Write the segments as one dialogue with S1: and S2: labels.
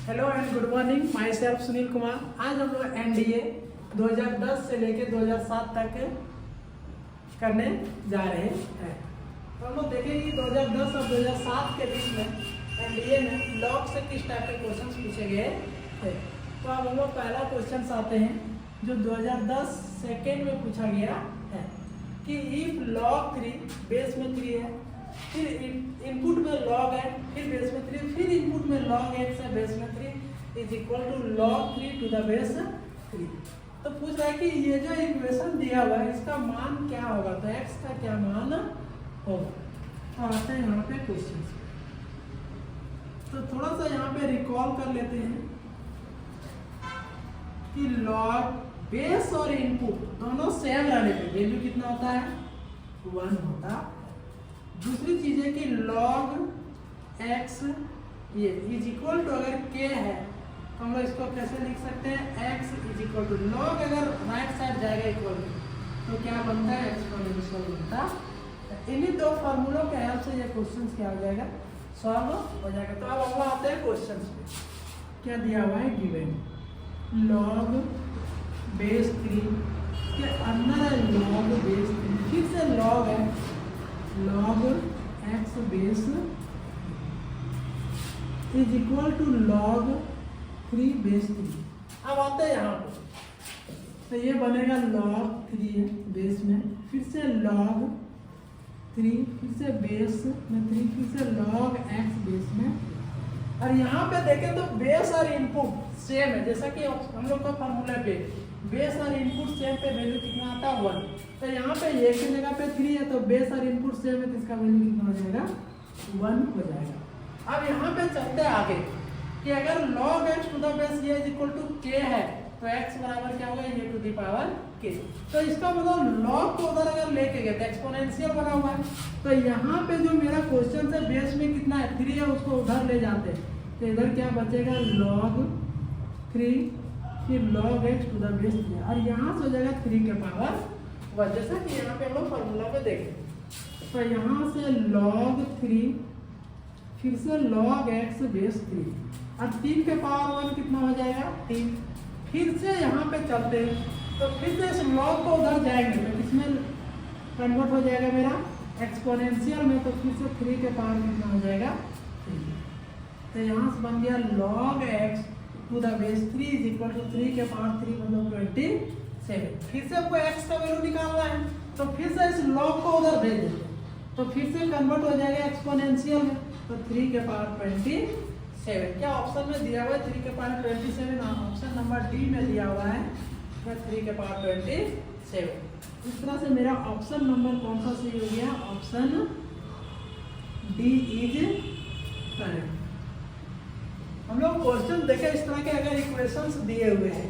S1: Hello and good morning, my self Sunil Kumar. आज हम लोग एनडीए 2010 से लेके 2007 तक करने जा रहे हैं। तो हम लोग देखेंगे कि 2010 और 2007 के बीच में एनडीए में लॉग से किस टाइप के क्वेश्चन पूछे गए थे। तो अब हम लोग पहला क्वेश्चन आते हैं जो 2010 सेकेंड में पूछा गया है कि इफ लॉग 3 बेस में 3 है, फिर इनपुट में लॉग है, फिर बेस में 3, फिर इनपुट में लॉग x है, बेस में 3 is equal to log 3 to the base 3। तो पूछ रहा है कि ये जो इक्वेशन दिया हुआ है इसका मान क्या होगा, तो x का क्या मान होगा। तो आते हैं यहाँ पे क्वेश्चन। तो थोड़ा सा यहाँ पे रिकॉल कर लेते हैं कि लॉग बेस और इनपुट दोनों सेम रहने पे वैल्यू कितना होता है, 1 होता है। दूसरी चीज है कि log x ये इज इक्वल टू अगर k है तो हम लोग इसको कैसे लिख सकते हैं, x is equal to log अगर राइट साइड जाएगा इक्वल टू तो क्या बनता है, एक्सपोनेंशियल बनता है। इन्हीं दो फार्मूलों के हेल्प से ये क्वेश्चन क्या हो जाएगा, सॉल्व हो जाएगा। तो अब हम आते हैं क्वेश्चन पे। क्या दिया हुआ है, गिवन log बेस 3 के अंदर है log बेस 3, फिर से log है log x base is equal to log 3 base 3। अब आते हैं यहाँ पर, तो ये बनेगा log 3 है बेस में, फिर से log 3, फिर से बेस में 3, फिर से log x बेस में। और यहाँ पे देखें तो बेस और इनपुट सेम है, जैसा कि हम लोग का फॉर्मूला पे बेस और इनपुट सेम पे वैल्यू कितना आता है, 1। तो यहाँ पे ये की जगह पे 3 है तो बेस और इनपुट सेम है तो इसका वैल्यू कितना हो जाएगा, 1 हो जाएगा। अब यहाँ पे चलते हैं आगे कि अगर log x to the base ये इज इक्वल टू k है तो x बराबर क्या होगा, ये टू द पावर k। तो इसका मतलब log को उधर अगर लेके गए तो एक्सपोनेंशियल बना हुआ है, तो यहाँ पे जो मेरा क्वेश्चन है बेस में कितना है, 3 है, उसको उधर ले जाते हैं तो इधर क्या बचेगा, log 3 फिर log x to the base 3 और यहाँ से हो जाएगा 3 के पावर 1, जैसा कि यहाँ पे हम लोग फॉर्मूला में देखें। तो यहाँ से log 3 फिर से log x बेस 3 और 3 के पावर 1 कितना हो जाएगा, 3। फिर से यहाँ पे चलते हैं तो फिर से इस log को उधर जाएंगे तो इसमें कन्वर्ट हो जाएगा मेरा एक्सपोनेंशियल में, तो फिर से 3 के पावर कितना हो जाएगा, 3। तो यहाँ से बन गया log x to the base 3 is equal to 3 के पावर 3 मतलब 27। फिर से आपको x का वैल्यू निकालना है तो फिर से इस log को उधर भेज देते तो फिर से कन्वर्ट हो जाएगा एक्सपोनेंशियल में, तो 3 के पावर 27। क्या ऑप्शन में दिया हुआ है 3 के पावर 27, ऑप्शन नंबर डी में दिया हुआ है 3 के पावर 27। इस तरह से मेरा ऑप्शन नंबर कौन सा सही हो गया, ऑप्शन डी इज करेक्ट। हम लोग क्वेश्चन देखें इस तरह के अगर इक्वेशंस दिए हुए हैं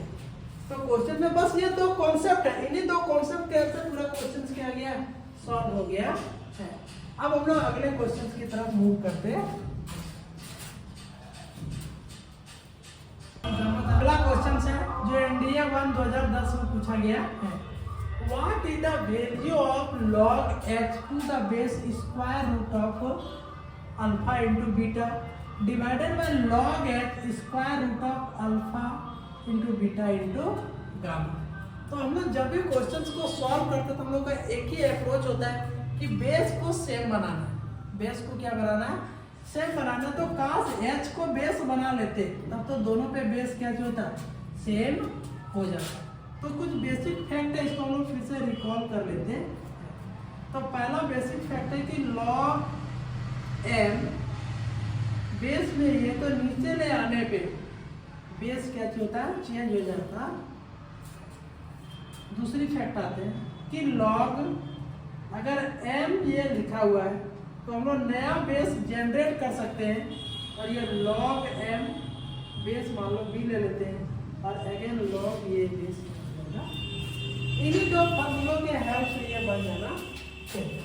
S1: तो क्वेश्चन में बस ये दो कॉन्सेप्ट है, इन्हीं दो कॉन्सेप्ट के से पूरा क्वेश्चन क्या गया, सॉल्व हो गया है। अब हम लोग अगले क्वेश्चन की तरफ मूव करते हैं। अगला क्वेश्चन है जो एनडीए 1 2010 में पूछा गया है, what is the value of log x to the base square root of alpha into beta divided by log x square root of alpha into beta into gamma. तो हम लोग जब भी क्वेश्चंस को सॉल्व करते हैं तो हम लोग का एक ही अप्रोच होता है कि बेस को सेम बनाना है। बेस को क्या बनाना है, सेम बनाना। तो काश h को बेस बना लेते तब तो दोनों पे बेस क्या जो होता है, सेम हो जाता। तो कुछ बेसिक फैक्ट है, इसको हम लोग फिर से रिकॉल कर लेते हैं। तो पहला बेसिक फैक्ट है कि log m बेस में ये तो नीचे ले आने पे बेस क्या होता है, चेंज हो जाता। दूसरी फैक्ट आते हैं कि log अगर m ये लिखा हुआ है तो हम लोग नया बेस जनरेट कर सकते हैं और ये log m बेस मान लो b ले लेते हैं और अगेन log ये बेस बन इन्हीं दो फॉर्मूलों के हेल्प से ये बन जाना चाहिए।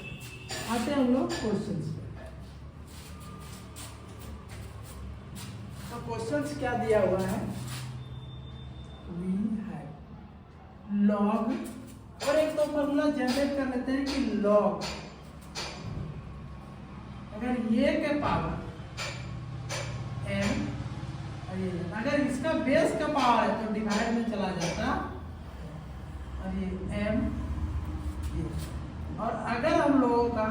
S1: आते हैं हम लोग क्वेश्चन पे। तो क्वेश्चन क्या दिया हुआ है, वी हैव log और एक तो फॉर्मूला जनरेट कर लेते हैं कि log अगर ये के पावर m अगर इसका बेस का पावर है तो डिवाइड में चला जाता और ये m, और अगर हम लोगों का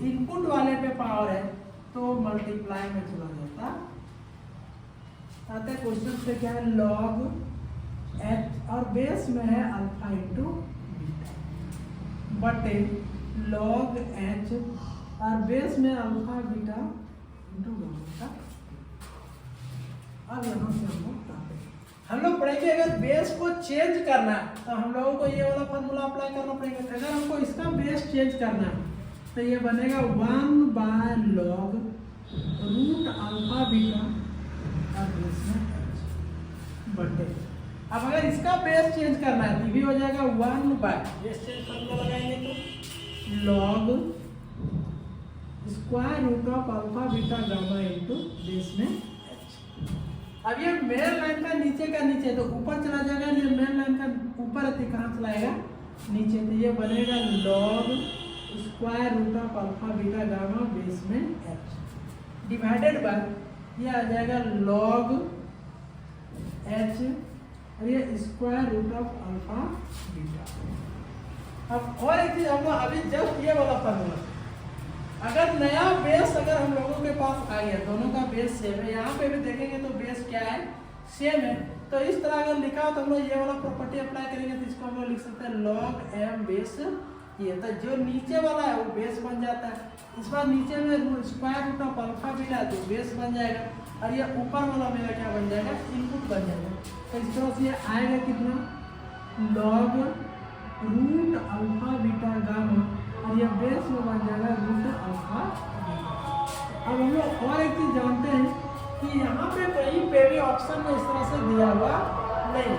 S1: इनपुट वाले पे पावर है तो मल्टीप्लाई में चला जाता। आते क्वेश्चन पे क्या है, लॉग एच और बेस में है अल्फा इंटू बीटा बटे लॉग एच और बेस में अल्फा बीटा इंटू गामा। अब यहाँ से हम लोग पढ़ेंगे अगर बेस को चेंज करना है तो हम लोगों को ये वाला फॉर्मूला अप्लाई करना पड़ेगा। अगर हमको इसका बेस चेंज करना है तो ये बनेगा 1 by log root alpha beta और बेस में h बटे। अब अगर इसका बेस चेंज करना है तो भी हो जाएगा 1 बाय बेस चेंज फॉर्मूला लगाएंगे तो log square root of alpha beta gamma into base में h। अब ये मेन लाइन का नीचे तो ऊपर चला जाएगा, ये मेन लाइन का ऊपर है तो कहाँ चलाएगा नीचे, तो ये बनेगा log square root of alpha beta gamma base में h डिवाइडेड बाय ये आ जाएगा लॉग h और ये square root of alpha beta. अब और एक चीज हम लोग अभी जस्ट ये वाला फॉर्मूला, अगर नया बेस अगर हम लोगों के पास आ गया, दोनों का बेस सेम है, यहाँ पे भी देखेंगे तो बेस क्या है सेम है, तो इस तरह अगर लिखा हो तो हम लोग ये वाला प्रॉपर्टी अप्लाई करेंगे तो इसको हम लोग लिख सकते हैं लॉग एम बेस ये, तो जो नीचे वाला है वो बेस बन जाता है, इस बार नीचे में square root of alpha beta तो बेस बन जाएगा और ये ऊपर वाला मेरा क्या बन जाएगा इनपुट बन जाएगा। तो इस तरह से ये आएगा कितना log root alpha beta gamma और ये बेस में बन जाएगा रूट अल्फा। अब हम लोग और एक चीज जानते हैं कि यहाँ पे कहीं पे भी ऑप्शन में इस तरह से दिया हुआ नहीं,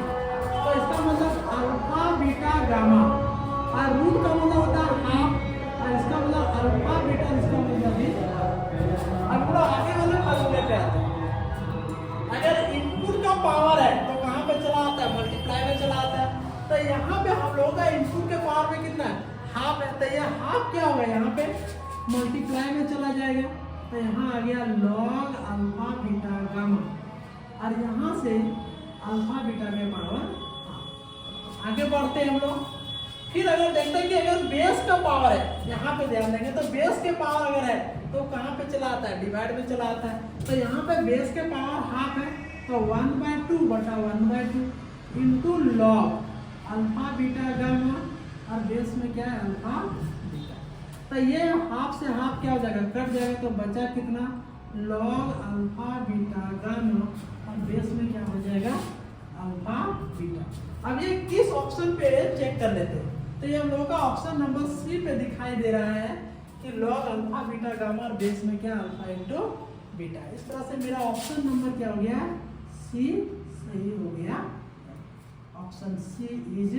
S1: तो इसका मतलब अल्फा बीटा गामा और रूट का मतलब होता है हाफ और इसका मतलब अल्फा बीटा इसका मतलब भी। अब हम लोग आगे वाले फॉर्मूले पे आते हैं, अगर इनपुट का पावर है तो कहाँ पे चला आता है मल्टीप्लाई में चला आता है, तो यहाँ पे हम लोगों का इनपुट के पावर में कितना है हाफ है, तो यह हाफ क्या होगा यहाँ पे मल्टीप्लाई में चला जाएगा, तो यहाँ आ गया लॉग अल्फा बीटा गामा और यहाँ से अल्फा बीटा के पावर हाफ। आगे बढ़ते हैं हम लोग, फिर अगर देखते हैं कि अगर बेस का पावर है, यहाँ पे ध्यान देंगे तो बेस के पावर अगर है तो कहाँ पे चला आता है डिवाइड में चला आता है, तो यहाँ पे बेस के पावर हाफ है तो 1/2 बटा 1/2 into log alpha beta gamma और बेस में क्या है अल्फा बीटा, तो ये हाफ से हाफ क्या हो जाएगा कट जाएगा, तो बचा कितना लॉग अल्फा बीटा गामा और बेस में क्या हो जाएगा अल्फा बीटा। अब ये किस ऑप्शन पे चेक कर लेते हैं, तो ये हम लोगों का ऑप्शन नंबर सी पे दिखाई दे रहा है कि लॉग अल्फा बीटा गामा और बेस में क्या अल्फा इंटू बीटा। इस तरह से मेरा ऑप्शन नंबर क्या हो गया सी सही हो गया, ऑप्शन सी इज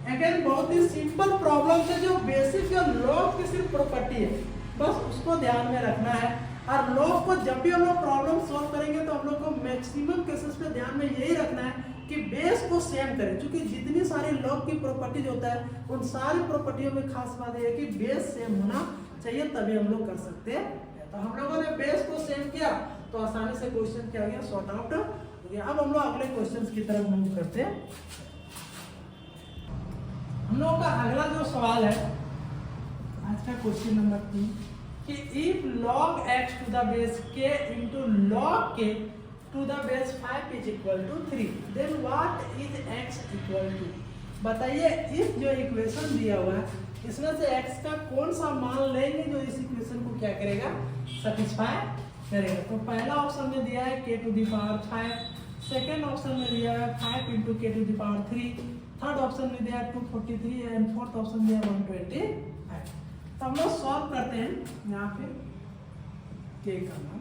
S1: अगेन बहुत ही सिंपल प्रॉब्लम है जो बेसिक जो लॉग की सिर्फ प्रॉपर्टी है बस उसको ध्यान में रखना है, और लॉग को जब भी हम लोग प्रॉब्लम सॉल्व करेंगे तो हम लोग को मैक्सिमम केसेस पे ध्यान में यही रखना है कि बेस को सेम करें, क्योंकि जितनी सारी लॉग की प्रॉपर्टीज होता है उन सारी प्रॉपर्टियों में खास बात यह है कि बेस सेम होना चाहिए तभी हम लोग कर सकते हैं। तो हम लोगों ने बेस को सेम किया तो आसानी से क्वेश्चन क्या हो गया सॉर्ट आउट हो गया। अब हम लोग अगले क्वेश्चन की तरफ मूव करते हैं। हम लोगों का अगला जो सवाल है आज का क्वेश्चन नंबर 3 कि if log x to the base k into log k to the base 5 is equal to 3 then what is x equal to। बताइए इस जो इक्वेशन दिया हुआ है इसमें से x का कौन सा मान लेंगे जो इस इक्वेशन को क्या करेगा सेटिस्फाई करेगा। तो पहला ऑप्शन में दिया है k to the power 5, second option में दिया है 5 into k to the power 3, third option में दिया है 243 एंड फोर्थ ऑप्शन दिया 125। तो हम लोग सॉल्व करते हैं यहाँ पे k का मान,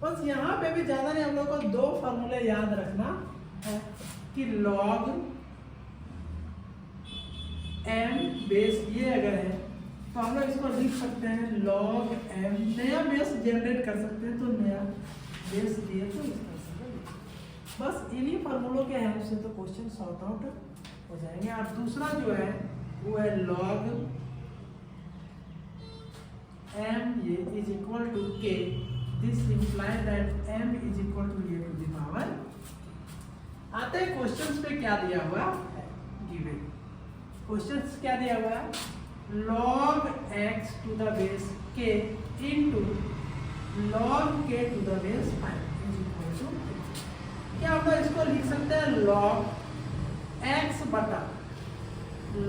S1: बस यहाँ पे भी ज्यादा नहीं हम लोग को दो फॉर्मूले याद रखना है कि log m बेस ये अगर है तो हम लोग इसको लिख सकते हैं log m, नया बेस जनरेट कर सकते हैं तो नया बेस दिए तो इस तरह से बस इन्हीं फॉर्मूलों के हेल्प से तो क्वेश्चन सॉर्ट आउट हो जाएंगे। और दूसरा जो है वो है log m ये is equal to k, this implies that m is equal to a to the power. आते हैं क्वेश्चंस पे क्या दिया हुआ है गिवन। क्वेश्चंस क्या दिया हुआ है, log x to the base k into log k to the base 5 is equal to, क्या हम लोग इसको लिख सकते हैं log x बटा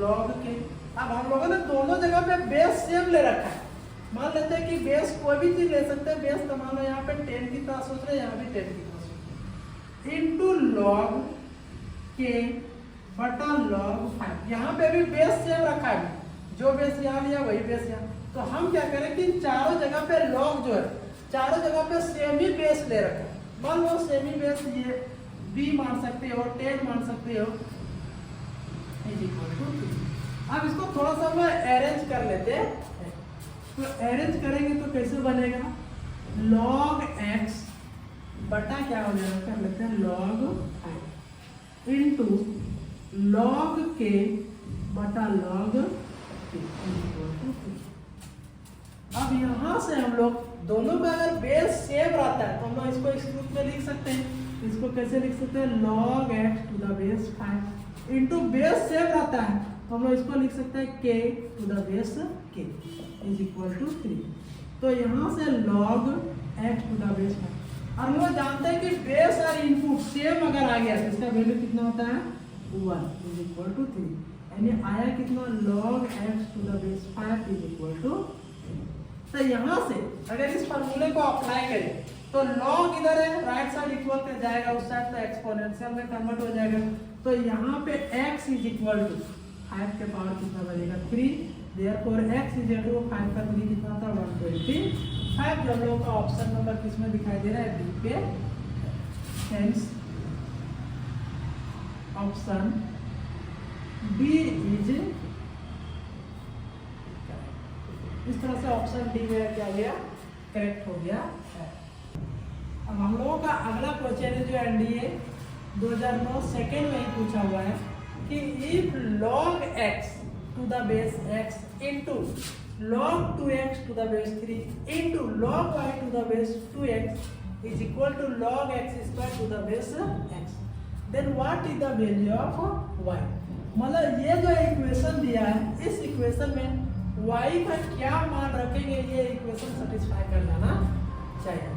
S1: log k। अब हम लोगों ने दोनों जगह पे बेस सेम ले रखा है। मान लेते हैं कि बेस कोई भी चीज ले सकते हैं, बेस तो मान लो यहाँ पे 10 की तरह सोच रहे हैं, यहाँ भी 10 की तरह सोच रहे हैं, इनटू log k बटा log 5। यहाँ पे भी बेस सेम रखा है, जो बेस यहाँ लिया वही बेस यहाँ। तो हम क्या करें कि चारों जगह पे log जो है, चारों जगह पे सेम ही बेस ले रखा है। मान लो सेम ही बेस ये b मान सकते हो, 10 मान सकते हो, इज इक्वल टू 3। अब इसको थोड़ा सा हम अरेंज कर लेते हैं। तो अरेंज करेंगे तो कैसे बनेगा, log x बटा क्या हो जाएगा, कर लेते हैं log 5 इनटू log k बटा log k। अब यहाँ से हम लोग दोनों में अगर बेस सेम रहता है तो हम लोग इसको इस रूप में लिख सकते हैं। इसको कैसे लिख सकते हैं, log x to the base 5 into base same रहता है तो हम लोग इसको लिख सकते हैं k to the base k is equal to 3। तो यहाँ से log x to the base 5, और हम लोग जानते हैं कि बेस और इनपुट सेम अगर आ गया तो इसका वैल्यू कितना होता है 1 इज इक्वल टू 3। यानी आया कितना, log x to the base 5 is equal to. तो यहाँ से अगर इस फार्मूले को अप्लाई करें तो log इधर है, राइट साइड इक्वल पे जाएगा उस साइड, तो एक्सपोनेंशियल में कन्वर्ट हो जाएगा। तो यहाँ पे x इज इक्वल टू 5 के पावर कितना बनेगा 3, therefore x is equal to 5 का 3 कितना था 125। हम लोगों का ऑप्शन नंबर किस में दिखाई दे रहा है, बी पे। हेंस ऑप्शन बी इज, इस तरह से ऑप्शन डी मेरा क्या गया, करेक्ट हो गया है। अब हम लोगों का अगला क्वेश्चन है जो एनडीए 2009 सेकेंड में ही पूछा हुआ है कि if log x to the base x into log 2x to the base 3 into log y to the base 2x is equal to log x square to the base x, then what is the value of y। मतलब ये जो equation दिया है, इस equation में y का क्या मान रखेंगे, ये इक्वेशन सेटिस्फाई कर जाना चाहिए।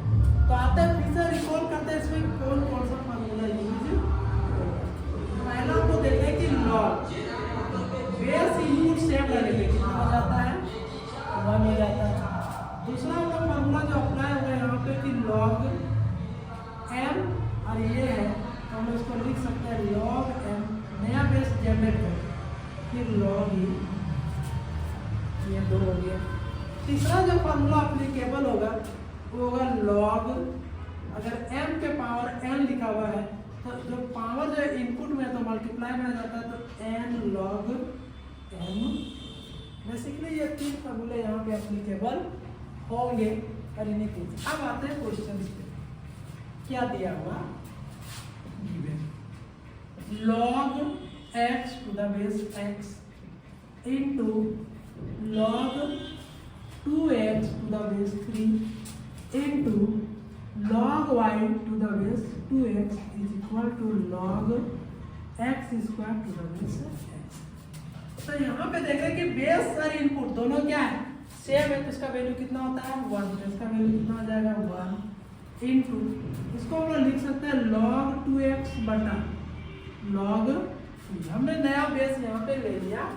S1: तो आते हैं फिर से रिकॉल करते हैं इसमें कौन कौन सा फार्मूला यूज। पहला आपको देखना है कि log बेस इनपुट सेम रहेंगे, कितना हो जाता है 1 हो जाता है। दूसरा वाला फार्मूला जो अप्लाई होगा यहाँ पे कि log m, और ये है तो हम इसको लिख सकते हैं log m, नया बेस जनरेट कर, फिर log ये 2 हो गया। तीसरा जो फार्मूला एप्लीकेबल होगा वो होगा log, अगर m के पावर n लिखा हुआ है तो जो पावर जो इनपुट में तो मल्टीप्लाई में आ जाता है, तो n log m। बेसिकली ये 3 फार्मूले यहाँ पे एप्लीकेबल होंगे। और इन्हीं तीन, अब आते हैं क्वेश्चन पे, क्या दिया हुआ, log x to the base x into log 2x to the base 3 into log y to the base 2x is equal to log x square to the base x। तो यहाँ पे देख रहे हैं कि बेस और इनपुट दोनों क्या है, सेम है, तो इसका वैल्यू कितना होता है 1, तो इसका वैल्यू कितना आ जाएगा 1 इनटू, इसको हम लोग लिख सकते हैं log 2x बटा log 3। हमने नया बेस यहाँ पे ले लिया,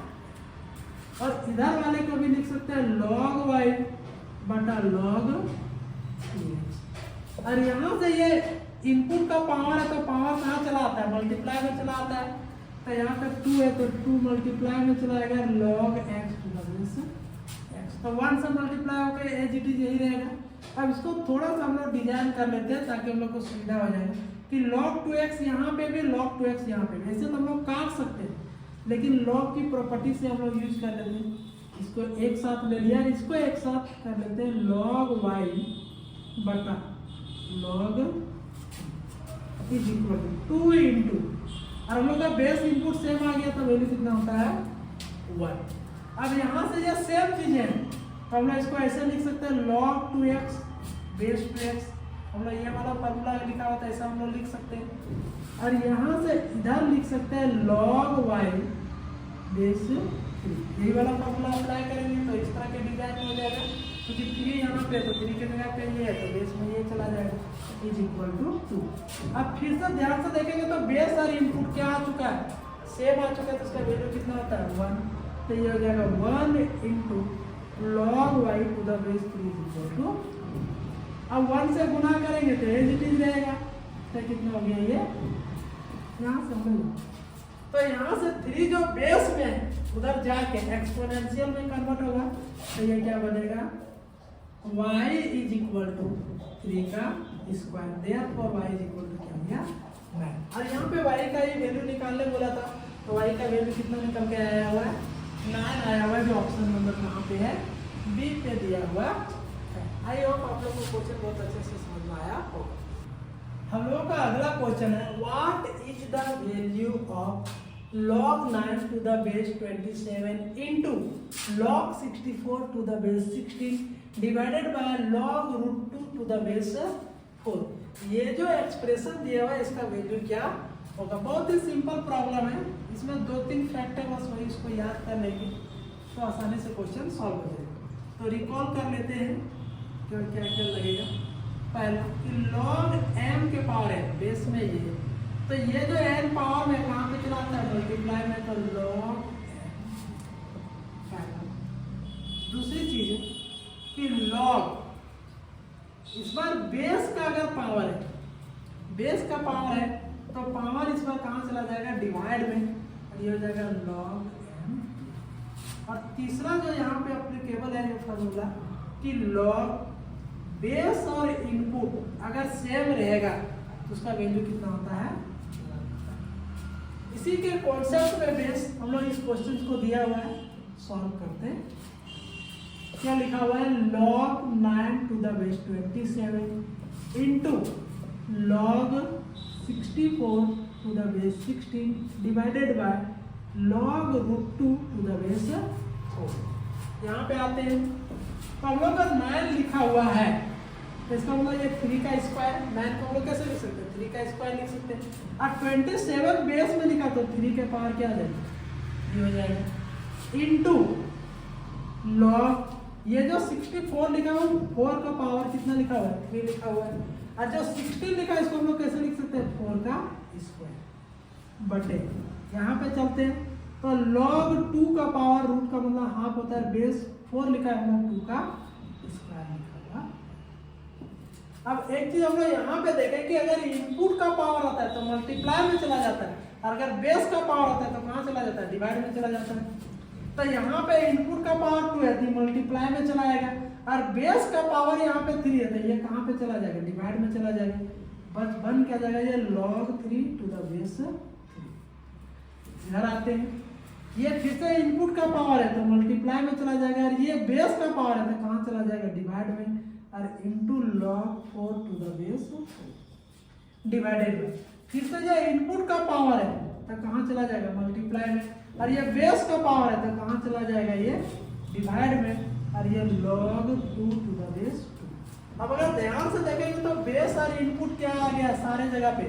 S1: और इधर वाले को भी लिख सकते हैं log y बटा log 3x। और यहाँ से ये इनपुट का पावर है तो पावर कहाँ चला आता है, मल्टीप्लाई में चला आता है। तो यहाँ पे 2 है तो 2 मल्टीप्लाई में चला जाएगा log x to the base x, तो 1 से मल्टीप्लाई होकर एज इट इज यही रहेगा। अब इसको थोड़ा सा हम लोग डिजाइन कर लेते हैं ताकि हम लोग को सुविधा हो जाए कि log 2x यहाँ पे भी, log 2x यहाँ पे भी, ऐसे तो हम लोग काट सकते हैं, लेकिन log की प्रॉपर्टी से हम लोग यूज कर लेते हैं। इसको एक साथ ले लिया, इसको एक साथ कर लेते हैं log y बटा log is equal to 2 into, और हम लोग का बेस इनपुट सेम आ गया तो वैल्यू कितना होता है 1। अब यहाँ से ये सेम चीज है तो हम लोग इसको ऐसे लिख सकते हैं log 2x base to x, हम लोग ये वाला फार्मूला लिखा हुआ था ऐसा हम लोग लिख सकते हैं। और यहाँ से इधर लिख सकते हैं log y बेस 3, यही वाला फार्मूला अप्लाई करेंगे तो इस तरह के डिजाइन हो जाएगा, क्योंकि 3 यहाँ पे तो 3 के जगह पे ये है तो बेस में ये चला जाएगा इज इक्वल टू 2। अब फिर से ध्यान से देखेंगे तो बेस और इनपुट क्या आ चुका है, सेम आ चुका है, तो इसका वैल्यू कितना होता है 1, तो ये हो जाएगा 1 into log y to the base 3 is equal to, अब 1 से गुना करेंगे तो एज इट इज रहेगा, तो कितना हो गया ये यहाँ से हम लोग, तो यहाँ से 3 जो बेस में है उधर जाके एक्सपोनेंशियल में कन्वर्ट होगा, तो ये क्या बनेगा y इज इक्वल टू 3 का square, therefore y is equal to क्या हो गया 9। और यहाँ पे y का ये वैल्यू निकालने बोला था, तो y का वैल्यू कितना निकल के आया हुआ है 9 आया हुआ है, जो ऑप्शन नंबर कहाँ पे है बी पे दिया हुआ है। आई होप आप लोगों को क्वेश्चन बहुत अच्छे से समझ में आया होगा। हम लोगों का अगला क्वेश्चन है what is the value of log 9 to the base 27 into log 64 to the base 16 divided by log root 2 to the base 4। ये जो एक्सप्रेशन दिया हुआ है इसका वैल्यू क्या होगा। बहुत ही सिंपल प्रॉब्लम है, इसमें 2-3 फैक्ट है, बस वही इसको याद कर लेंगे तो आसानी से क्वेश्चन सॉल्व हो जाएगा। तो रिकॉल कर लेते हैं क्या क्या क्या लगेगा। पहला कि log m के पावर है बेस में ये, तो ये जो n पावर में कहाँ पे चलाता है मल्टीप्लाई में, तो log m। दूसरी चीज है कि log इस बार बेस का अगर पावर है, बेस का पावर है तो पावर इस बार कहाँ चला जाएगा डिवाइड में, और ये हो जाएगा log m। और तीसरा जो यहाँ पे एप्लीकेबल है ये फॉर्मूला कि log बेस और इनपुट अगर सेम रहेगा तो उसका वैल्यू कितना होता है। इसी के कॉन्सेप्ट में बेस हम लोग इस क्वेश्चन को दिया हुआ है, सॉल्व करते हैं। क्या लिखा हुआ है log 9 to the base 27 into log 64 to the base 16 divided by log root 2 to the base 4। यहाँ पे आते हैं तो हम लोग का 9 लिखा हुआ है तो इसका मतलब ये 3 का स्क्वायर, 9 को हम लोग कैसे लिख सकते हैं 3 का स्क्वायर लिख सकते हैं। और 27 बेस में लिखा तो 3 के पावर क्या आ जाएगा ये हो जाएगा इनटू लॉग ये जो 64 लिखा हुआ 4 का पावर कितना लिखा हुआ है 3 लिखा हुआ है, और जो 16 लिखा है इसको हम लोग कैसे लिख सकते हैं 4 का स्क्वायर बटे यहाँ पे चलते हैं तो log 2 का पावर रूट का मतलब हाफ होता है, बेस 4 लिखा है हम लोग 2 का स्क्वायर लिखा हुआ। अब एक चीज हम लोग यहाँ पे देखें कि अगर इनपुट का पावर आता है तो मल्टीप्लाई में चला जाता है, और अगर बेस का पावर आता है तो कहाँ चला जाता है डिवाइड में चला जाता है। तो यहाँ पे इनपुट का पावर 2 है तो मल्टीप्लाई में चला आएगा, और बेस का पावर यहाँ पे 3 है तो ये कहाँ पे चला जाएगा डिवाइड में चला जाएगा, बस बन क्या जाएगा ये log 3 to the base 3। इधर आते हैं ये फिर से इनपुट का पावर है तो मल्टीप्लाई में चला जाएगा, और ये बेस का पावर है तो कहाँ चला जाएगा डिवाइड में, और into log 4 to the base 4 divided by फिर से ये इनपुट का पावर है तो कहाँ चला जाएगा मल्टीप्लाई में, और ये बेस का पावर है तो कहाँ चला जाएगा ये डिवाइड में, और ये log 2 to the base 2। अब अगर ध्यान से देखेंगे तो बेस और इनपुट क्या आ गया सारे जगह पे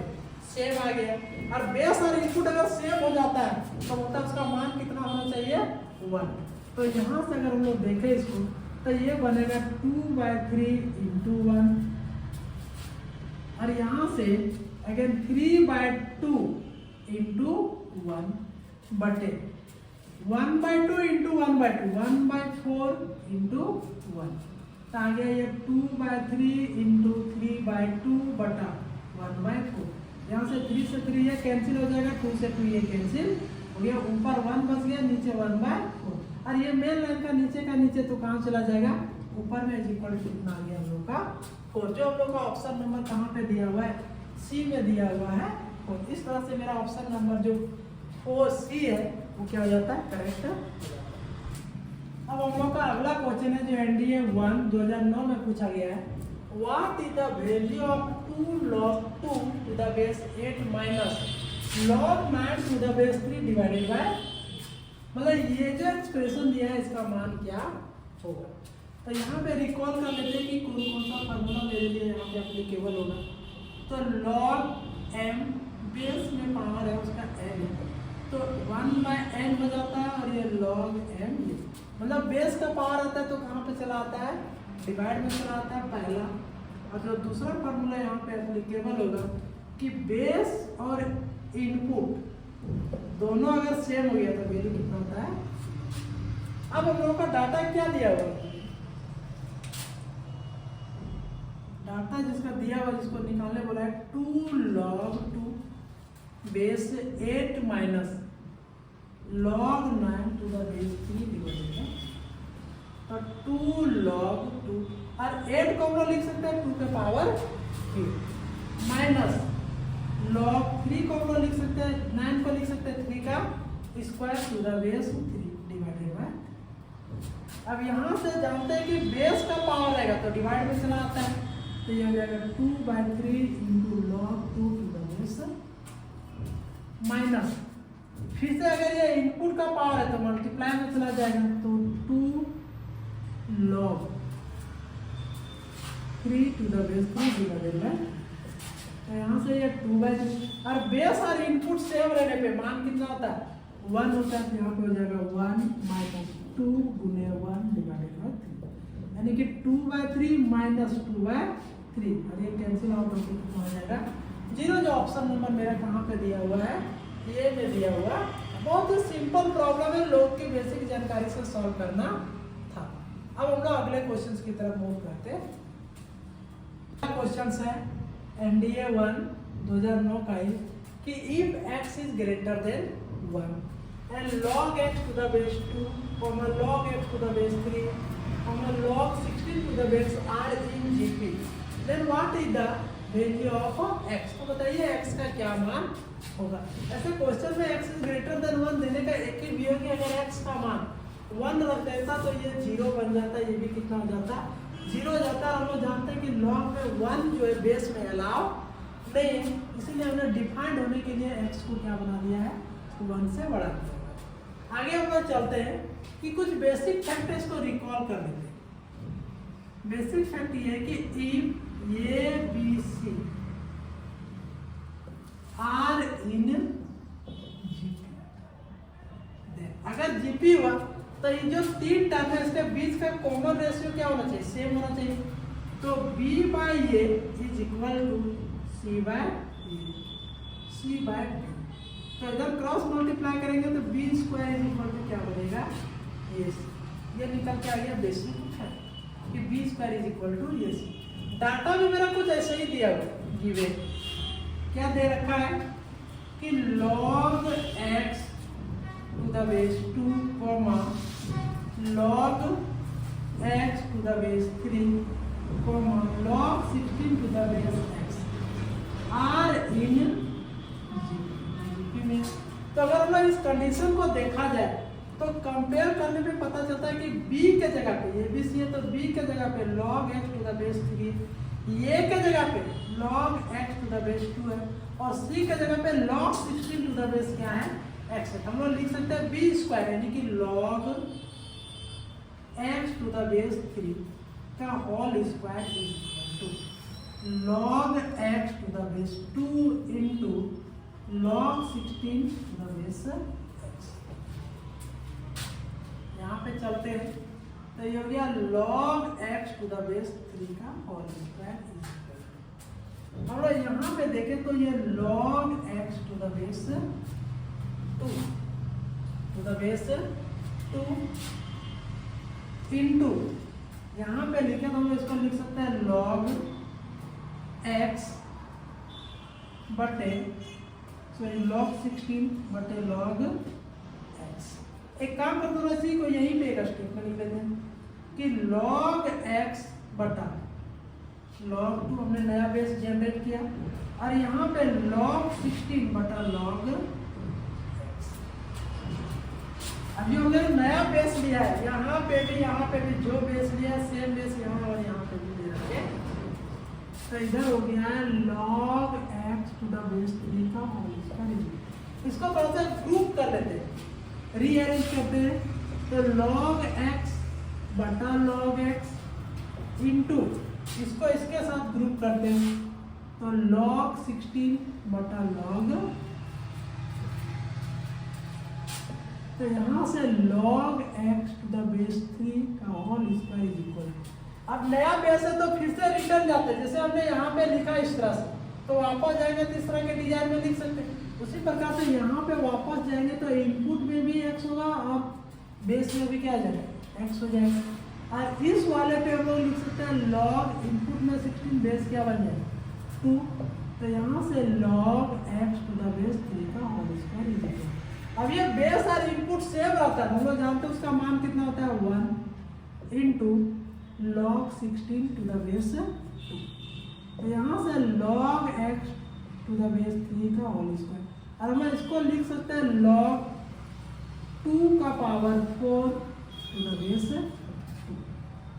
S1: सेम आ गया, और बेस और इनपुट अगर सेम हो जाता है तो मतलब उसका मान कितना होना चाहिए 1। तो यहाँ से अगर हम लोग देखें इसको तो ये बनेगा 2/3 into 1, और यहाँ से अगेन 3/2 into 1 बटे 1/2 into 1/2 1/4 into 1, तो आ गया ये 2/3 into 3/2 बटा 1/4। यहाँ से 3 से 3 ये कैंसिल हो जाएगा, 2 से 2 ये कैंसिल हो गया, ऊपर 1 बच गया नीचे 1/4, और ये मेन लाइन का नीचे तो कहाँ चला जाएगा ऊपर में, इक्वल टू कितना आ गया हम लोग का 4। जो हम लोग का ऑप्शन नंबर कहाँ पे दिया हुआ है सी में दिया हुआ है, और इस तरह से मेरा ऑप्शन नंबर जो 4C है वो क्या हो जाता है करेक्ट। अब हम लोग का अगला क्वेश्चन है जो NDA 1 2009 में पूछा गया है, what is the value of 2 log 2 to the base 8 minus log 9 to the base 3 divided bye, मतलब ये जो एक्सप्रेशन दिया है इसका मान क्या होगा। तो यहाँ पे रिकॉल कर लेते हैं कि कौन कौन सा फार्मूला मेरे पे एप्लीकेबल होगा। तो लॉग एम बेस में पावर है उसका एन है, तो 1/n हो जाता है, और ये लॉग एम मतलब बेस का पावर आता है तो कहाँ पे चला आता है, डिवाइड में चला आता है पहला। और जो दूसरा फार्मूला यहाँ पे एप्लीकेबल होगा कि बेस और इनपुट दोनों अगर सेम हो गया तो वैल्यू कितना होता है। अब हम लोगों का डाटा क्या दिया हुआ है, डाटा जिसका दिया हुआ जिसको निकालने बोला है 2 log 2 base 8 minus log 9 to the base 3 divided है, तो 2 log 2 और 8 को हम लोग लिख सकते हैं 2 के पावर 8 माइनस log 3 को हम लोग लिख सकते हैं 9 को लिख सकते हैं 3 का square to the base 3 divided by. अब यहाँ से जानते हैं कि बेस का पावर रहेगा तो डिवाइड में चला आता है, तो ये हो जाएगा 2/3 into log 2 to the base minus, फिर से अगर ये इनपुट का पावर है तो मल्टीप्लाई में चला जाएगा, तो 2 log 3 to the base 3 divided by, तो यहाँ से ये 2/3 और बेस और इनपुट सेम रहने पे मान कितना होता है 1 होता है, तो यहाँ पे हो जाएगा 1 माइनस 2 गुने 1 डिवाइडेड बाय 3, यानी कि 2/3 माइनस 2/3, और ये कैंसिल आउट होकर कितना हो जाएगा 0। जो ऑप्शन नंबर मेरा कहाँ पे दिया हुआ है, ये में दिया हुआ। बहुत ही सिंपल प्रॉब्लम है, लोग की बेसिक जानकारी से सॉल्व करना था। अब हम लोग अगले क्वेश्चंस की तरफ मूव करते हैं। क्वेश्चंस है एनडीए 1 2009 का ही कि if x is greater than 1 and log x to the base 2, log x to the base 3, log 16 to the base r in GP, then what is the value of x। तो बताइए x का क्या मान होगा। ऐसे question में x is greater than 1 देने का एक ही भी हो कि अगर x का मान 1 रख देता तो ये 0 बन जाता, ये भी कितना हो जाता 0 हो जाता। हम लोग जानते हैं कि log में 1 जो है बेस में अलाउ नहीं है, इसीलिए हमने डिफाइंड होने के लिए x को क्या बना दिया है 1 से बढ़ा दिया। आगे हम लोग चलते हैं कि कुछ बेसिक फैक्ट इसको रिकॉल कर लेते हैं। बेसिक फैक्ट ये है कि if A B C are in GP, अगर जीपी हुआ तो ये जो 3 टर्म है इसके बीच का कॉमन रेशियो क्या होना चाहिए, सेम होना चाहिए। तो b/a is equal to c/d, तो इधर क्रॉस मल्टीप्लाई करेंगे तो b² इज इक्वल टू क्या बनेगा ये निकल के आ गया बेसिक है कि b² इज इक्वल टू ये। डाटा में मेरा कुछ ऐसे ही दिया हुआ गिवन, क्या दे रखा है कि log x to the base 2, log x to the base 3, log 16 to the base x are in GP में। तो अगर हम लोग इस कंडीशन को देखा जाए तो कंपेयर करने पे पता चलता है कि b के जगह पे ये भी सी है तो b के जगह पे log x to the base 3, ये के जगह पे log x to the base 2 है, और c के जगह पे log 16 टू द बेस क्या है x है। हम लोग लिख सकते हैं b² यानी कि log x to the base 3 का whole square is equal to log x to the base 2 into log 16 to the base x। यहाँ पे चलते हैं तो ये हो गया log x to the base 3 का whole square is equal to, हम लोग यहाँ पे देखें तो ये log x to the base 2 to the base 2 into यहाँ पे लिखे तो हम लोग इसको लिख सकते हैं log x बटे log 16 बटे log x। एक काम करते हैं इसी को यहीं पे एक स्टेटमेंट लिख लेते हैं कि log x बटा log 2 हमने नया बेस जनरेट किया, और यहाँ पे log 16 बटा log x। अभी हमने नया बेस लिया है, यहाँ पे भी जो बेस लिया है सेम बेस यहाँ और यहाँ पे भी ले रखे, तो इधर हो गया है log x to the base 3 का होल स्क्वायर। इसको थोड़ा सा ग्रुप कर लेते हैं, रीअरेंज करते हैं, तो log x बटा log x इंटू इसको इसके साथ ग्रुप करते हैं, तो log 16 बटा log, तो यहाँ से log x to the base 3 का होल स्क्वायर इज इक्वल। अब नया बेस है तो फिर से रिटर्न जाते हैं, जैसे हमने यहाँ पे लिखा इस तरह से, तो वापस जाएंगे तो इस तरह के डिजाइन में लिख सकते हैं। उसी प्रकार से यहाँ पे वापस जाएंगे तो इनपुट में भी x होगा और बेस में भी क्या आ जाएगा, x हो जाएगा। और इस वाले पे हम लोग लिख सकते हैं log इनपुट में 16 बेस क्या बन जाएगा 2, तो यहाँ से log x to the base 3 का होल स्क्वायर इज इक्वल। अब ये बेस और इनपुट सेम रहता है, हम लोग जानते हैं उसका मान कितना होता है 1 into log 16 to the base 2, तो यहाँ से log x to the base 3 का होल स्क्वायर, और हम इसको लिख सकते हैं log 2 का पावर 4 to the base 2,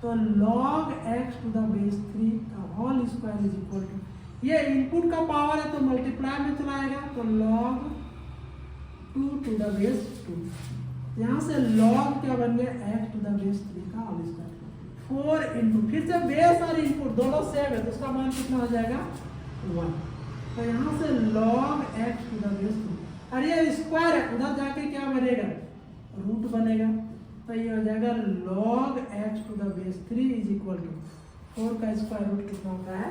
S1: तो log x to the base 3 का whole square is equal to, ये इनपुट का पावर है तो मल्टीप्लाई में चलाएगा, तो log 2 to the base 2, यहाँ से log क्या बन गया x to the base 3 का होल स्क्वायर 4 इंटू, फिर से बेस और इनपुट दोनों सेम है तो उसका मान कितना हो जाएगा 1, तो यहाँ से log x to the base 2, और ये स्क्वायर है उधर जाके क्या बनेगा रूट बनेगा, तो ये हो जाएगा log x to the base 3 is equal to 4 का स्क्वायर रूट कितना होता है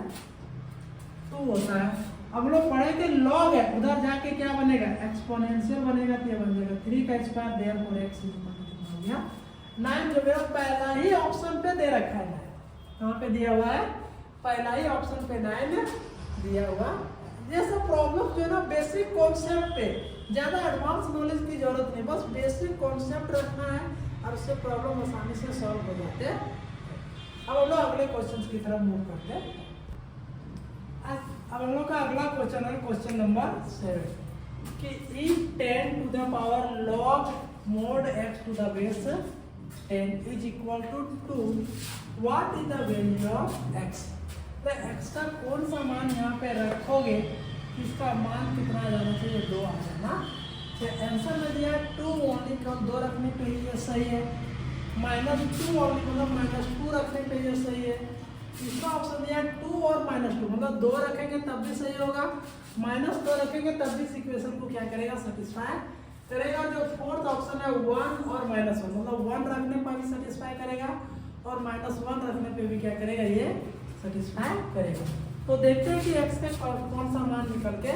S1: 2 होता है। अब लोग पढ़े कि log है उधर जाके क्या बनेगा एक्सपोनेंशियल बनेगा, तो ये बन जाएगा 3 का square therefore x is equal to कितना हो गया 9, जो मेरा पहला ही ऑप्शन पे दे रखा है। कहाँ पे दिया हुआ है, पहला ही ऑप्शन पे 9 दिया हुआ। ये सब प्रॉब्लम जो है ना बेसिक कॉन्सेप्ट पे, ज्यादा एडवांस नॉलेज की जरूरत नहीं, बस बेसिक कॉन्सेप्ट रखना है और उससे प्रॉब्लम आसानी से सॉल्व हो जाते हैं। अब हम लोग अगले क्वेश्चन की तरफ मूव करते हैं। अब हम लोग का अगला क्वेश्चन है क्वेश्चन नंबर 7 कि if 10 to the power log mod x to the base 10 is equal to 2, what is the value of x? तो x का कौन सा मान यहाँ पे रखोगे, इसका मान कितना जाना चाहिए 2 आ जाना। तो आंसर में दिया 2 ओनली, कम 2 रखने पे ही ये सही है, -2 ओनली मतलब -2 रखने पे ये सही है। इसका ऑप्शन दिया 2 और -2 मतलब 2 रखेंगे तब भी सही होगा, -2 रखेंगे तब भी इस इक्वेशन को क्या करेगा सेटिस्फाई करेगा। जो फोर्थ ऑप्शन है 1 और -1 मतलब 1 रखने पर भी सेटिस्फाई करेगा और -1 रखने पे भी क्या करेगा ये सेटिस्फाई करेगा। तो देखते हैं कि x का कौन सा मान निकल के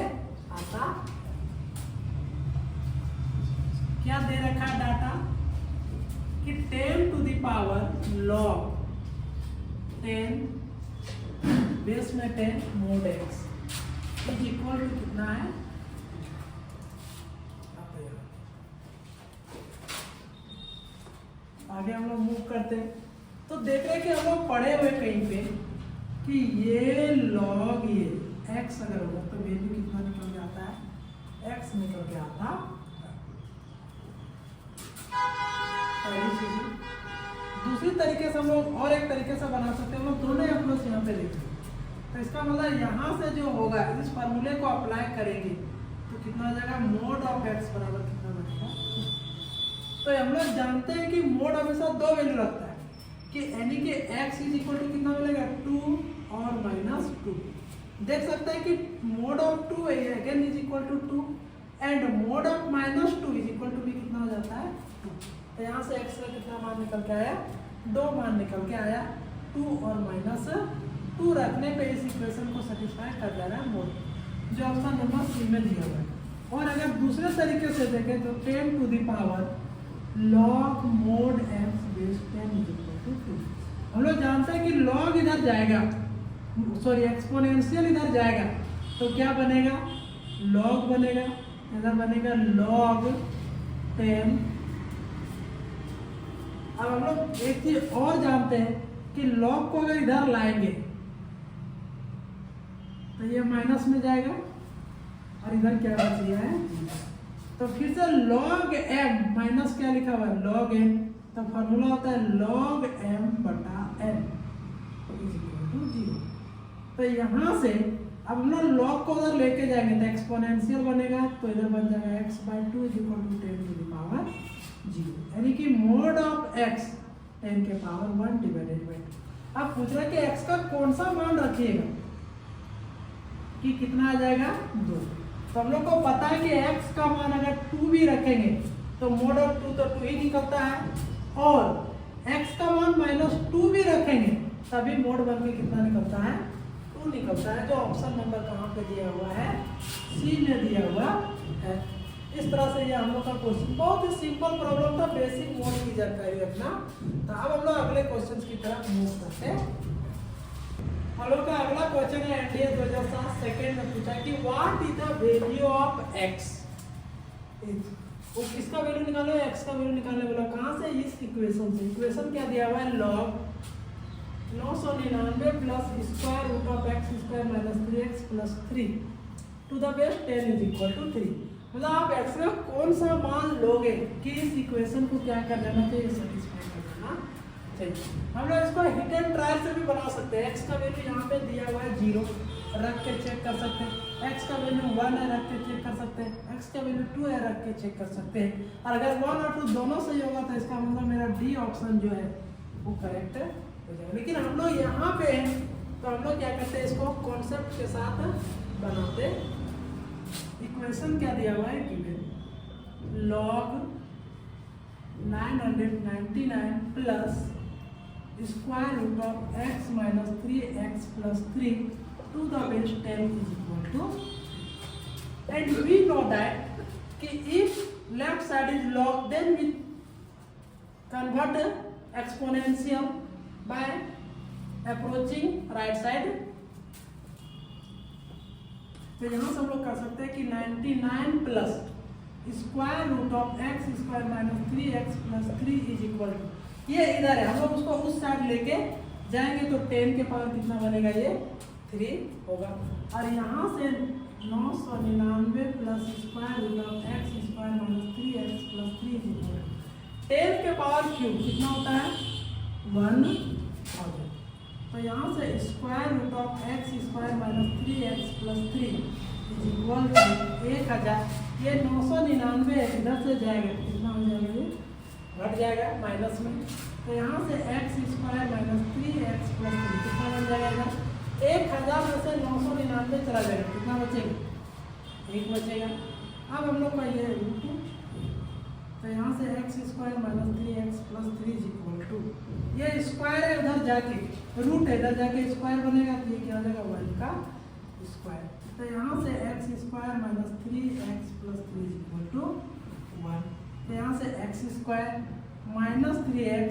S1: आता। क्या दे रखा है डाटा कि 10 to the power log 10 base में 10 mod x is equal to कितना है, आगे हम लोग मूव करते हैं। तो देख रहे हैं कि हम लोग पढ़े हुए कहीं पे कि ये log ये x अगर होगा तो वैल्यू कितना निकल के आता है, x निकल के आता। दूसरी तरीके से हम लोग और एक तरीके से बना सकते हैं, हम लोग दोनों अप्रोच यहाँ पे देखते हैं। तो इसका मतलब यहाँ से जो होगा इस फॉर्मूले को अप्लाई करेंगे तो कितना हो जाएगा मोड ऑफ x बराबर कितना बनेगा। तो हम लोग जानते हैं कि मोड हमेशा 2 वैल्यू रखता है कि यानी कि x इज इक्वल टू कितना मिलेगा 2 और -2। देख सकते हैं कि mod of 2 again is equal to 2 and mod of -2 is equal to भी कितना हो जाता है 2। तो यहाँ से x का कितना मान निकल के आया 2 मान निकल के आया, 2 और -2 रखने पे इस इक्वेशन को सेटिस्फाई कर जा रहा है मोड, जो ऑप्शन नंबर सी में दिया हुआ है। और अगर दूसरे तरीके से देखें तो 10 to the power log mod x base 10 is equal to 2। हम लोग जानते हैं कि log इधर जाएगा, सॉरी एक्सपोनेंशियल इधर जाएगा तो क्या बनेगा log बनेगा, इधर बनेगा log 10। अब हम लोग एक चीज और जानते हैं कि log को अगर इधर लाएंगे तो ये माइनस में जाएगा और इधर क्या बच गया है, तो फिर से log m माइनस क्या लिखा हुआ है log m, तो फॉर्मूला होता है log m बटा n इज इक्वल टू 0। तो यहाँ से अब हम लोग log को उधर लेके जाएंगे तो एक्सपोनेंशियल बनेगा, तो इधर बन जाएगा x/2 is equal to 10 to the power 0, यानी कि मोड ऑफ x 10 के पावर 1 डिवाइडेड बाय 2। अब पूछ रहा है कि x का कौन सा मान रखिएगा कि कितना आ जाएगा 2। तो हम लोग को पता है कि x का मान अगर 2 भी रखेंगे तो मोड ऑफ 2 तो 2 ही निकलता है, और x का मान -2 भी रखेंगे तभी मोड बन के कितना निकलता है 2 निकलता है, जो ऑप्शन नंबर कहाँ पे दिया हुआ है सी में दिया हुआ है। इस तरह से ये हम लोग का क्वेश्चन बहुत ही सिंपल प्रॉब्लम था, बेसिक मोड की जानकारी रखना। तो अब हम लोग अगले क्वेश्चन की तरफ मूव करते हैं। हम लोग का अगला क्वेश्चन है एनडीए 2007 सेकंड में पूछा कि what is the value of x। वो किसका वैल्यू निकालो, x का वैल्यू निकालने बोला। कहाँ से, इस इक्वेशन से। इक्वेशन क्या दिया हुआ है, log 999 plus square root of x square minus 3x plus 3 to the base 10 is equal to 3। मतलब आप x का कौन सा मान लोगे कि इस इक्वेशन को क्या कर लेना चाहिए, सेटिस्फाई कर देना चाहिए। हम लोग इसको हिट एंड ट्रायल से भी बना सकते हैं। x का वैल्यू यहाँ पे दिया हुआ है 0 रख के चेक कर सकते हैं, x का वैल्यू 1 है रख के चेक कर सकते हैं, x का वैल्यू 2 है रख के चेक कर सकते हैं। और अगर 1 और 2 दोनों सही होगा तो इसका मतलब मेरा डी ऑप्शन जो है वो करेक्ट हो जाएगा। लेकिन हम लोग यहाँ पे हैं तो हम लोग क्या करते हैं, इसको कॉन्सेप्ट के साथ बनाते। इक्वेशन क्या दिया हुआ है, given log 999 plus square root of x minus 3x plus 3 to the base 10 is equal to, and we know that कि if left side is log then we convert exponential by approaching right side। तो यहाँ से हम लोग कर सकते हैं कि 99 plus square root of x square minus 3x plus 3 is equal to, ये इधर है, हम लोग उसको उस साइड लेके जाएंगे तो 10 के पावर कितना बनेगा, ये 3 होगा। और यहाँ से 999 plus square root of x square minus 3x plus 3 is equal to 10 के पावर क्यूब कितना होता है 1000। तो यहाँ से square root of x square minus 3x plus 3 is equal to 1000। ये 999 इधर से जाएगा, कितना हो जाएगा, ये घट जाएगा माइनस में। तो यहाँ से x square minus 3x plus 3 कितना बन जाएगा, 1000 में से 999 चला जाएगा, कितना बचेगा, 1 बचेगा। अब हम लोग का ये रूट, तो यहाँ से x square minus 3x plus 3 is equal to, ये स्क्वायर है उधर जाके, रूट है इधर जाके स्क्वायर बनेगा, तो ये क्या हो जाएगा 1 का स्क्वायर। तो यहाँ से x square minus 3x plus 3 is equal to 1। तो यहाँ से x स्क्वायर माइनस 3x,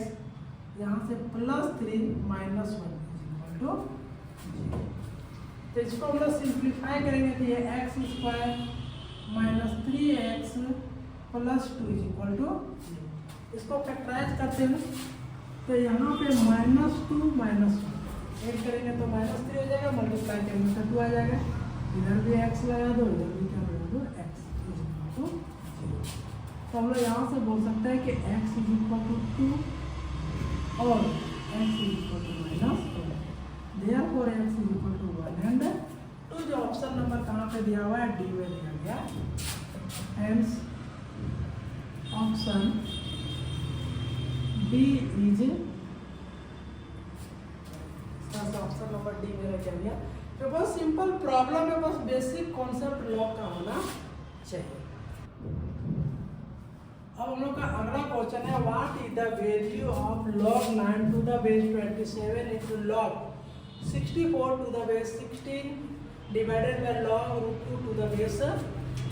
S1: यहाँ से plus 3 minus 1 is equal to. तो इसको हम लोग सिंप्लीफाई करेंगे तो ये x square minus 3x plus 2 is equal to, इसको फैक्टराइज करते हैं तो यहाँ पे -2 -1 ऐड करेंगे तो -3 हो जाएगा, मल्टीप्लाई करेंगे तो 2 आ जाएगा। इधर भी x लगा दो, इधर भी क्या लगा दो, x इज इक्वल टू 0। तो हम लोग यहाँ से बोल सकते हैं कि x इज इक्वल टू 2 और x is equal to -1, therefore x is equal to 1 and 2। जो ऑप्शन नंबर कहाँ पे दिया हुआ है, डी में दिया गया, hence option D is, option number D मेरा क्या दिया। तो बहुत सिंपल प्रॉब्लम है, बस बेसिक कॉन्सेप्ट लॉग का होना चाहिए। अब हम लोग का अगला क्वेश्चन है, what is the value of log 9 to the base 27 into log 64 to the base 16 divided by log √2 to the base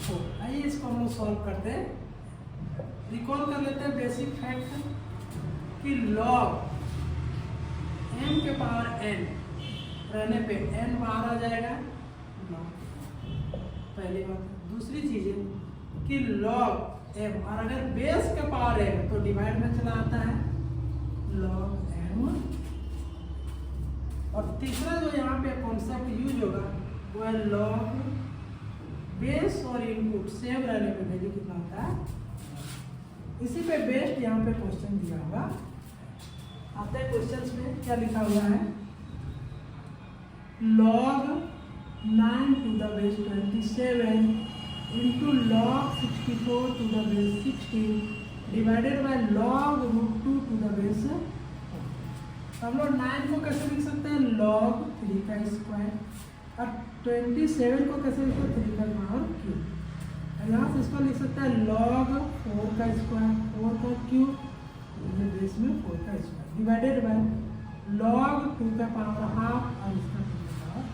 S1: 4। आइए इसको हम लोग सॉल्व करते हैं। रिकॉल कर लेते हैं बेसिक फैक्ट कि log m के पावर n रहने पे n बाहर आ जाएगा, पहली बात। दूसरी चीज है कि log m, और अगर बेस के पावर m तो डिवाइड में चला आता है log m। और तीसरा जो यहाँ पे कॉन्सेप्ट यूज होगा वो है log बेस और इनपुट सेम रहने पे वैल्यू कितना होता है। इसी पे बेस्ड यहाँ पे क्वेश्चन दिया हुआ आते हैं। क्वेश्चंस में क्या लिखा हुआ है, log 9 to the base 27 into log 64 to the base 16 divided by log √2 to the base 4। हम लोग 9 को कैसे लिख सकते हैं, log 3 का स्क्वायर। और 27 को कैसे लिखते हैं, 3 का पावर क्यूब। यहाँ से इसको लिख सकते हैं log 4 का स्क्वायर, 4 का क्यूब, ये बेस में 4 का स्क्वायर डिवाइडेड बाय log 2 का पावर हाफ और इसका 2 का पावर।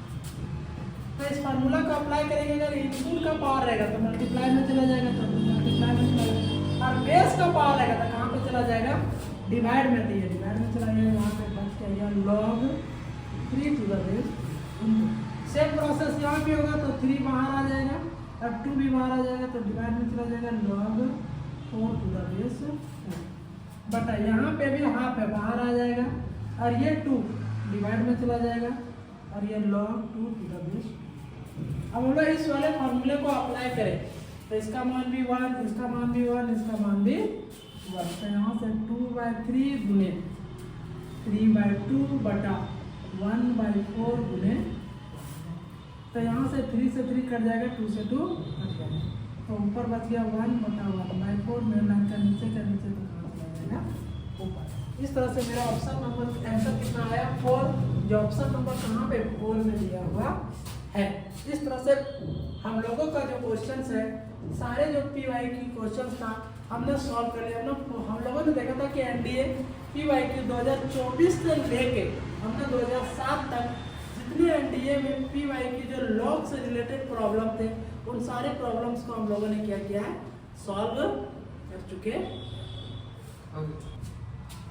S1: तो इस फार्मूला को अप्लाई करेंगे, अगर इनपुट का पावर रहेगा तो मल्टीप्लाई में चला जाएगा, तो मल्टीप्लाई में चला जाएगा, और बेस का पावर रहेगा तो कहाँ पे चला जाएगा, डिवाइड में। तो ये डिवाइड में चला जाएगा, यहाँ पे बच जाएगा log 3 to the base. Same process यहाँ भी होगा, तो 3 बाहर आ जाएगा और 2 भी बाहर आ जाएगा, तो डिवाइड में चला जाएगा log 4 to the base 4। But यहाँ पे भी हाफ है, बाहर आ जाएगा, और ये 2 डिवाइड में चला जाएगा, और ये log 2 टू द बेस। अब हम लोग इस वाले फॉर्मूले को अप्लाई करें, तो इसका मान भी 1, इसका मान भी 1, इसका मान भी 1। तो यहाँ से 2/3 गुने 3/2 बटा 1/4 गुने, तो यहाँ से 3 से 3 कट जाएगा, 2 से 2 कट जाएगा, तो ऊपर बच गया 1 बटा 1/4 में, लाइन का नीचे का नीचे तो कहाँ चला जाएगा, ऊपर। इस तरह से मेरा ऑप्शन नंबर आंसर कितना आया, 4, जो ऑप्शन नंबर कहाँ पे 4 में दिया हुआ है। इस तरह से हम लोगों का जो क्वेश्चंस है, सारे जो PYQ क्वेश्चंस था हमने सॉल्व कर लिया। हम लोगों ने देखा था कि NDA PYQ 2024 से लेके हमने 2007 तक जितने NDA में PYQ जो लॉग से रिलेटेड प्रॉब्लम थे, उन सारे प्रॉब्लम्स को हम लोगों ने क्या किया है, सॉल्व कर चुके हैं।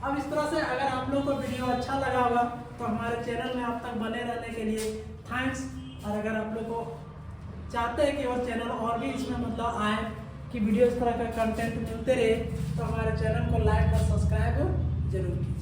S1: अब इस तरह से अगर आप लोग को वीडियो अच्छा लगा होगा तो हमारे चैनल में आप तक बने रहने के लिए थैंक्स। और अगर आप लोग को चाहते हैं कि और चैनल और भी इसमें मतलब आए कि वीडियो इस तरह का कंटेंट मिलते रहे, तो हमारे चैनल को लाइक और सब्सक्राइब जरूर कीजिए।